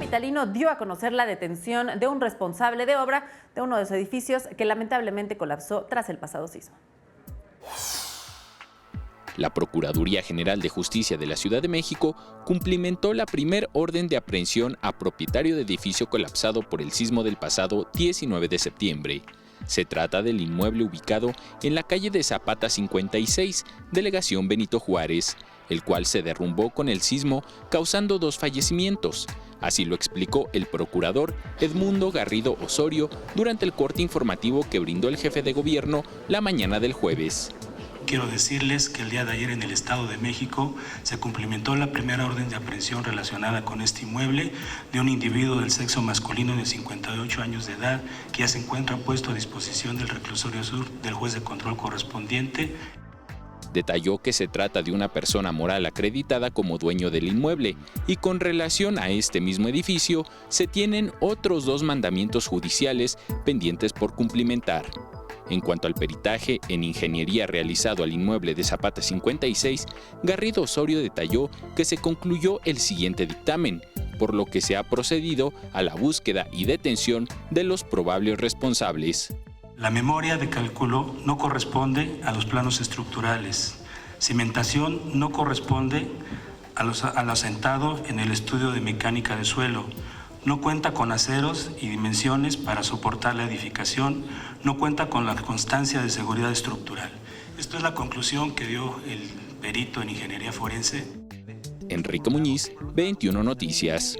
capitalino dio a conocer la detención de un responsable de obra de uno de los edificios que lamentablemente colapsó tras el pasado sismo. La Procuraduría General de Justicia de la Ciudad de México cumplimentó la primer orden de aprehensión a propietario de edificio colapsado por el sismo del pasado 19 de septiembre. Se trata del inmueble ubicado en la calle de Zapata 56, delegación Benito Juárez, el cual se derrumbó con el sismo, causando 2 fallecimientos. Así lo explicó el procurador Edmundo Garrido Osorio durante el corte informativo que brindó el jefe de gobierno la mañana del jueves. Quiero decirles que el día de ayer en el Estado de México se cumplimentó la primera orden de aprehensión relacionada con este inmueble de un individuo del sexo masculino de 58 años de edad que ya se encuentra puesto a disposición del reclusorio sur del juez de control correspondiente. Detalló que se trata de una persona moral acreditada como dueño del inmueble y con relación a este mismo edificio se tienen otros 2 mandamientos judiciales pendientes por cumplimentar. En cuanto al peritaje en ingeniería realizado al inmueble de Zapata 56, Garrido Osorio detalló que se concluyó el siguiente dictamen, por lo que se ha procedido a la búsqueda y detención de los probables responsables. La memoria de cálculo no corresponde a los planos estructurales. Cimentación no corresponde a lo asentado en el estudio de mecánica de suelo. No cuenta con aceros y dimensiones para soportar la edificación, no cuenta con la constancia de seguridad estructural. Esto es la conclusión que dio el perito en ingeniería forense. Enrique Muñiz, 21 Noticias.